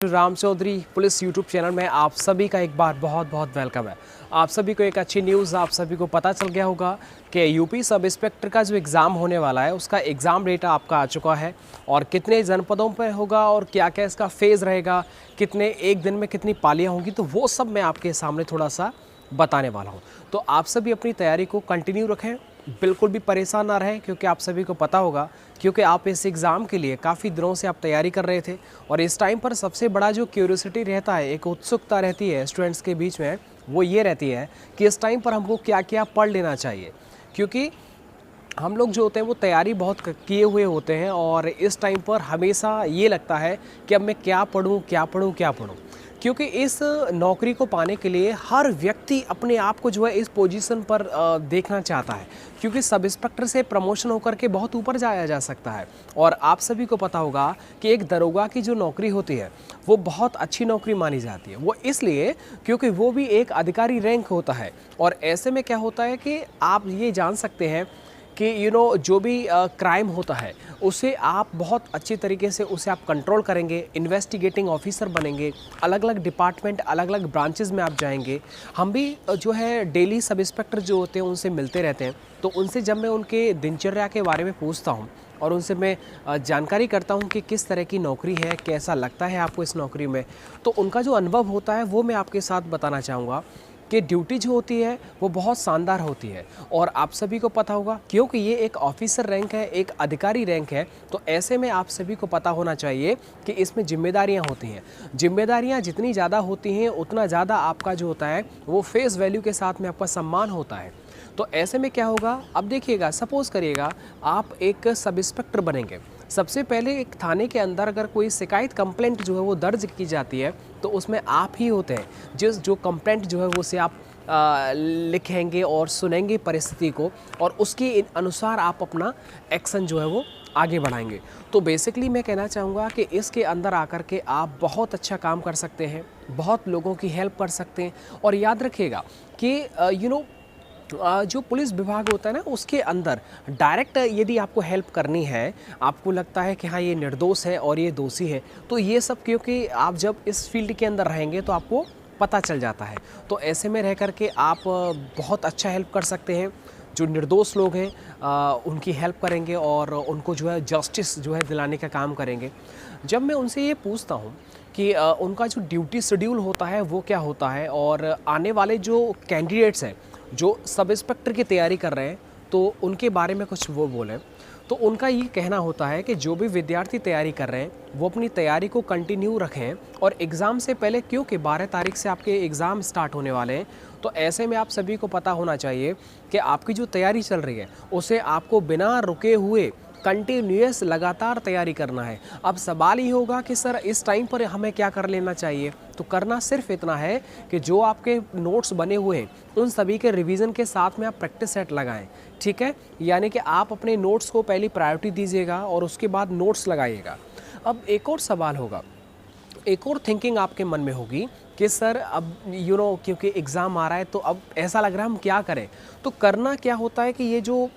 Ram Chaudhary police YouTube channel में आप सभी का एक बार बहुत बहुत वेलकम है। आप सभी को एक अच्छी न्यूज़, आप सभी को पता चल गया होगा कि यूपी सब इंस्पेक्टर का जो एग्ज़ाम होने वाला है उसका एग्ज़ाम डेट आपका आ चुका है और कितने जनपदों पर होगा और क्या क्या इसका फेज़ रहेगा, कितने एक दिन में कितनी पालियाँ होंगी, तो वो सब मैं आपके सामने थोड़ा सा बताने वाला हूँ। तो आप सभी अपनी तैयारी को कंटिन्यू रखें, बिल्कुल भी परेशान ना रहें, क्योंकि आप सभी को पता होगा क्योंकि आप इस एग्ज़ाम के लिए काफ़ी दिनों से आप तैयारी कर रहे थे और इस टाइम पर सबसे बड़ा जो क्यूरियोसिटी रहता है, एक उत्सुकता रहती है स्टूडेंट्स के बीच में, वो ये रहती है कि इस टाइम पर हमको क्या क्या पढ़ लेना चाहिए। क्योंकि हम लोग जो होते हैं वो तैयारी बहुत किए हुए होते हैं और इस टाइम पर हमेशा ये लगता है कि अब मैं क्या पढूं क्या पढूं क्या पढूं, क्योंकि इस नौकरी को पाने के लिए हर व्यक्ति अपने आप को जो है इस पोजीशन पर देखना चाहता है, क्योंकि सब इंस्पेक्टर से प्रमोशन होकर के बहुत ऊपर जाया जा सकता है। और आप सभी को पता होगा कि एक दरोगा की जो नौकरी होती है वो बहुत अच्छी नौकरी मानी जाती है, वो इसलिए क्योंकि वो भी एक अधिकारी रैंक होता है। और ऐसे में क्या होता है कि आप ये जान सकते हैं कि जो भी क्राइम होता है उसे आप बहुत अच्छी तरीके से उसे आप कंट्रोल करेंगे, इन्वेस्टिगेटिंग ऑफिसर बनेंगे, अलग अलग डिपार्टमेंट अलग अलग ब्रांचेस में आप जाएंगे। हम भी जो है डेली सब इंस्पेक्टर जो होते हैं उनसे मिलते रहते हैं, तो उनसे जब मैं उनके दिनचर्या के बारे में पूछता हूँ और उनसे मैं जानकारी करता हूँ कि किस तरह की नौकरी है, कैसा लगता है आपको इस नौकरी में, तो उनका जो अनुभव होता है वो मैं आपके साथ बताना चाहूँगा कि ड्यूटी जो होती है वो बहुत शानदार होती है। और आप सभी को पता होगा क्योंकि ये एक ऑफिसर रैंक है, एक अधिकारी रैंक है, तो ऐसे में आप सभी को पता होना चाहिए कि इसमें जिम्मेदारियां होती हैं। जिम्मेदारियां जितनी ज़्यादा होती हैं उतना ज़्यादा आपका जो होता है वो फेस वैल्यू के साथ में आपका सम्मान होता है। तो ऐसे में क्या होगा, अब देखिएगा, सपोज़ करिएगा आप एक सब इंस्पेक्टर बनेंगे। सबसे पहले एक थाने के अंदर अगर कोई शिकायत कंप्लेंट जो है वो दर्ज की जाती है तो उसमें आप ही होते हैं जो कंप्लेंट जो है वो से आप लिखेंगे और सुनेंगे परिस्थिति को, और उसके अनुसार आप अपना एक्शन जो है वो आगे बढ़ाएंगे। तो बेसिकली मैं कहना चाहूँगा कि इसके अंदर आकर के आप बहुत अच्छा काम कर सकते हैं, बहुत लोगों की हेल्प कर सकते हैं। और याद रखिएगा कि जो पुलिस विभाग होता है ना उसके अंदर डायरेक्ट यदि आपको हेल्प करनी है, आपको लगता है कि हाँ ये निर्दोष है और ये दोषी है, तो ये सब क्योंकि आप जब इस फील्ड के अंदर रहेंगे तो आपको पता चल जाता है। तो ऐसे में रह कर के आप बहुत अच्छा हेल्प कर सकते हैं। जो निर्दोष लोग हैं उनकी हेल्प करेंगे और उनको जो है जस्टिस जो है दिलाने का काम करेंगे। जब मैं उनसे ये पूछता हूँ कि उनका जो ड्यूटी शेड्यूल होता है वो क्या होता है, और आने वाले जो कैंडिडेट्स हैं जो सब इंस्पेक्टर की तैयारी कर रहे हैं तो उनके बारे में कुछ वो बोलें, तो उनका ये कहना होता है कि जो भी विद्यार्थी तैयारी कर रहे हैं वो अपनी तैयारी को कंटिन्यू रखें और एग्ज़ाम से पहले, क्योंकि 12 तारीख से आपके एग्ज़ाम स्टार्ट होने वाले हैं, तो ऐसे में आप सभी को पता होना चाहिए कि आपकी जो तैयारी चल रही है उसे आपको बिना रुके हुए कंटिन्यूअस लगातार तैयारी करना है। अब सवाल ही होगा कि सर इस टाइम पर हमें क्या कर लेना चाहिए, तो करना सिर्फ इतना है कि जो आपके नोट्स बने हुए हैं उन सभी के रिवीजन के साथ में आप प्रैक्टिस सेट लगाएं, ठीक है। यानी कि आप अपने नोट्स को पहली प्रायोरिटी दीजिएगा और उसके बाद नोट्स लगाइएगा। अब एक और सवाल होगा, एक और थिंकिंग आपके मन में होगी कि सर अब क्योंकि एग्ज़ाम आ रहा है तो अब ऐसा लग रहा है हम क्या करें। तो करना क्या होता है कि ये जो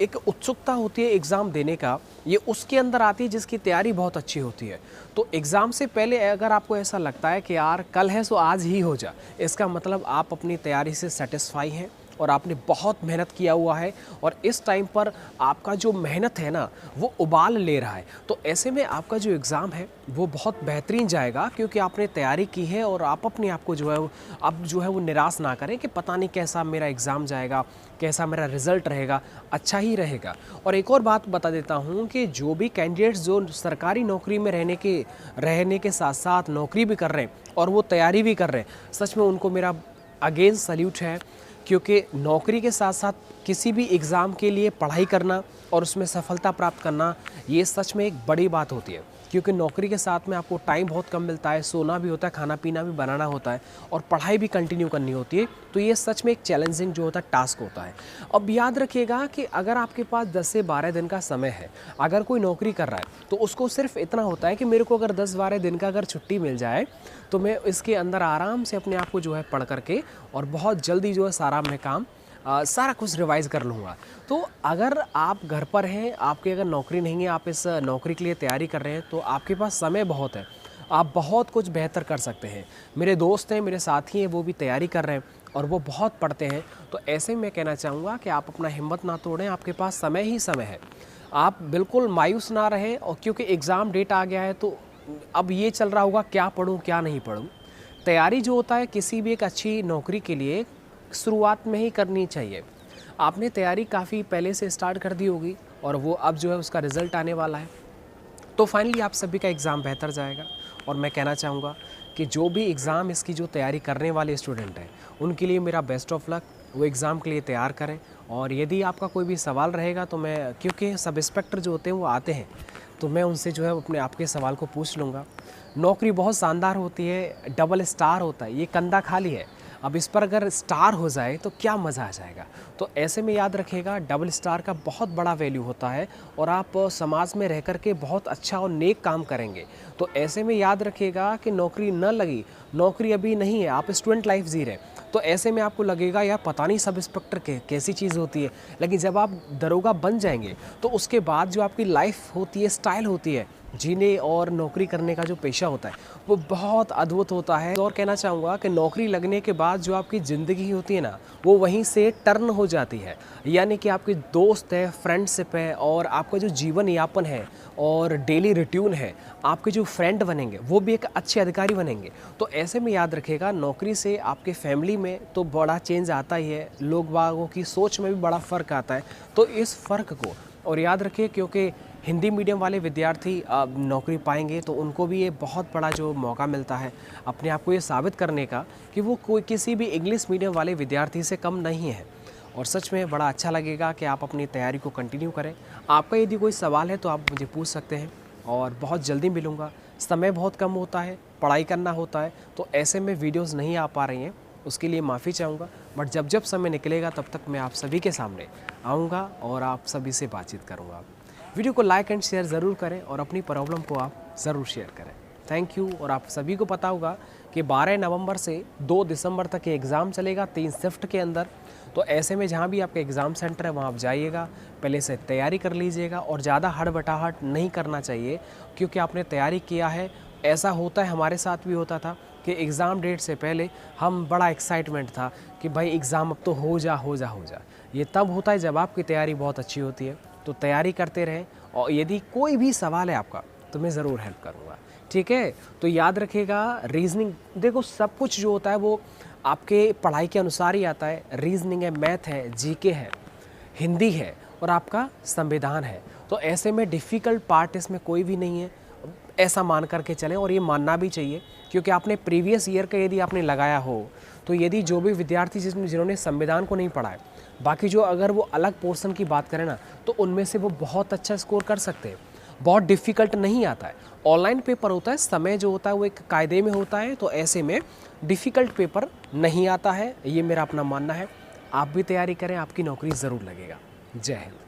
एक उत्सुकता होती है एग्ज़ाम देने का, ये उसके अंदर आती है जिसकी तैयारी बहुत अच्छी होती है। तो एग्ज़ाम से पहले अगर आपको ऐसा लगता है कि यार कल है सो आज ही हो जा, इसका मतलब आप अपनी तैयारी से सेटिस्फाई हैं और आपने बहुत मेहनत किया हुआ है और इस टाइम पर आपका जो मेहनत है ना वो उबाल ले रहा है। तो ऐसे में आपका जो एग्ज़ाम है वो बहुत बेहतरीन जाएगा, क्योंकि आपने तैयारी की है और आप अपने आप को जो है अब जो है वो निराश ना करें कि पता नहीं कैसा मेरा एग्ज़ाम जाएगा, कैसा मेरा रिज़ल्ट रहेगा, अच्छा ही रहेगा। और एक और बात बता देता हूँ कि जो भी कैंडिडेट्स जो सरकारी नौकरी में रहने के साथ साथ नौकरी भी कर रहे हैं और वो तैयारी भी कर रहे हैं, सच में उनको मेरा अगेन सल्यूट है। क्योंकि नौकरी के साथ साथ किसी भी एग्ज़ाम के लिए पढ़ाई करना और उसमें सफलता प्राप्त करना, ये सच में एक बड़ी बात होती है। क्योंकि नौकरी के साथ में आपको टाइम बहुत कम मिलता है, सोना भी होता है, खाना पीना भी बनाना होता है और पढ़ाई भी कंटिन्यू करनी होती है। तो ये सच में एक चैलेंजिंग जो होता है टास्क होता है। अब याद रखिएगा कि अगर आपके पास 10 से 12 दिन का समय है, अगर कोई नौकरी कर रहा है तो उसको सिर्फ इतना होता है कि मेरे को अगर 10-12 दिन का अगर छुट्टी मिल जाए तो मैं इसके अंदर आराम से अपने आप को जो है पढ़ करके और बहुत जल्दी जो है सारा मैं काम सारा कुछ रिवाइज़ कर लूँगा। तो अगर आप घर पर हैं, आपकी अगर नौकरी नहीं है, आप इस नौकरी के लिए तैयारी कर रहे हैं, तो आपके पास समय बहुत है। आप बहुत कुछ बेहतर कर सकते हैं। मेरे दोस्त हैं, मेरे साथी हैं, वो भी तैयारी कर रहे हैं और वो बहुत पढ़ते हैं। तो ऐसे में कहना चाहूँगा कि आप अपना हिम्मत ना तोड़ें, आपके पास समय ही समय है। आप बिल्कुल मायूस ना रहें, और क्योंकि एग्ज़ाम डेट आ गया है तो अब ये चल रहा होगा क्या पढूं क्या नहीं पढूं। तैयारी जो होता है किसी भी एक अच्छी नौकरी के लिए शुरुआत में ही करनी चाहिए। आपने तैयारी काफ़ी पहले से स्टार्ट कर दी होगी और वो अब जो है उसका रिज़ल्ट आने वाला है। तो फाइनली आप सभी का एग्ज़ाम बेहतर जाएगा। और मैं कहना चाहूँगा कि जो भी एग्ज़ाम इसकी जो तैयारी करने वाले स्टूडेंट हैं उनके लिए मेरा बेस्ट ऑफ लक। वो एग्ज़ाम के लिए तैयार करें। और यदि आपका कोई भी सवाल रहेगा तो मैं, क्योंकि सब इंस्पेक्टर जो होते हैं वो आते हैं, तो मैं उनसे जो है अपने आपके सवाल को पूछ लूँगा। नौकरी बहुत शानदार होती है, डबल स्टार होता है, ये कंधा खाली है। अब इस पर अगर स्टार हो जाए तो क्या मज़ा आ जाएगा। तो ऐसे में याद रखिएगा, डबल स्टार का बहुत बड़ा वैल्यू होता है और आप समाज में रह कर के बहुत अच्छा और नेक काम करेंगे। तो ऐसे में याद रखिएगा कि नौकरी न लगी, नौकरी अभी नहीं है, आप स्टूडेंट लाइफ जी रहे हैं, तो ऐसे में आपको लगेगा यार पता नहीं सब इंस्पेक्टर कैसी चीज़ होती है। लेकिन जब आप दरोगा बन जाएंगे तो उसके बाद जो आपकी लाइफ होती है, स्टाइल होती है जीने और नौकरी करने का, जो पेशा होता है वो बहुत अद्भुत होता है। और कहना चाहूँगा कि नौकरी लगने के बाद जो आपकी ज़िंदगी होती है ना, वो वहीं से टर्न हो जाती है। यानी कि आपके दोस्त है, फ्रेंडशिप है, और आपका जो जीवन यापन है और डेली रूटीन है, आपके जो फ्रेंड बनेंगे वो भी एक अच्छे अधिकारी बनेंगे। तो ऐसे में याद रखिएगा, नौकरी से आपके फैमिली में तो बड़ा चेंज आता ही है, लोग बागों की सोच में भी बड़ा फ़र्क आता है। तो इस फ़र्क को और याद रखिए, क्योंकि हिंदी मीडियम वाले विद्यार्थी नौकरी पाएंगे तो उनको भी ये बहुत बड़ा जो मौका मिलता है अपने आप को ये साबित करने का कि वो कोई किसी भी इंग्लिश मीडियम वाले विद्यार्थी से कम नहीं है। और सच में बड़ा अच्छा लगेगा कि आप अपनी तैयारी को कंटिन्यू करें। आपका यदि कोई सवाल है तो आप मुझे पूछ सकते हैं और बहुत जल्दी मिलूँगा। समय बहुत कम होता है, पढ़ाई करना होता है, तो ऐसे में वीडियोज़ नहीं आ पा रही हैं, उसके लिए माफ़ी चाहूँगा। बट जब जब समय निकलेगा तब तक मैं आप सभी के सामने आऊँगा और आप सभी से बातचीत करूँगा। वीडियो को लाइक एंड शेयर ज़रूर करें और अपनी प्रॉब्लम को आप ज़रूर शेयर करें। Thank you. और आप सभी को पता होगा कि 12 नवंबर से 2 दिसंबर तक ये एग्ज़ाम चलेगा 3 शिफ्ट के अंदर। तो ऐसे में जहाँ भी आपका एग्ज़ाम सेंटर है वहाँ आप जाइएगा, पहले से तैयारी कर लीजिएगा और ज़्यादा हड़बड़ाहट नहीं करना चाहिए, क्योंकि आपने तैयारी किया है। ऐसा होता है, हमारे साथ भी होता था कि एग्ज़ाम डेट से पहले हम बड़ा एक्साइटमेंट था कि भाई एग्ज़ाम अब तो हो जा। ये तब होता है जब आपकी तैयारी बहुत अच्छी होती है। तो तैयारी करते रहें और यदि कोई भी सवाल है आपका तो मैं ज़रूर हेल्प करूँगा, ठीक है। तो याद रखिएगा, रीजनिंग, देखो सब कुछ जो होता है वो आपके पढ़ाई के अनुसार ही आता है। रीजनिंग है, मैथ है, जीके है, हिंदी है और आपका संविधान है। तो ऐसे में डिफ़िकल्ट पार्ट इसमें कोई भी नहीं है, ऐसा मान करके चलें। और ये मानना भी चाहिए, क्योंकि आपने प्रीवियस ईयर का यदि आपने लगाया हो तो यदि जो भी विद्यार्थी जिन्होंने संविधान को नहीं पढ़ा है, बाकी जो अगर वो अलग पोर्शन की बात करें ना, तो उनमें से वो बहुत अच्छा स्कोर कर सकते हैं। बहुत डिफ़िकल्ट नहीं आता है। ऑनलाइन पेपर होता है, समय जो होता है वो एक कायदे में होता है, तो ऐसे में डिफ़िकल्ट पेपर नहीं आता है, ये मेरा अपना मानना है। आप भी तैयारी करें, आपकी नौकरी ज़रूर लगेगा। जय हिंद।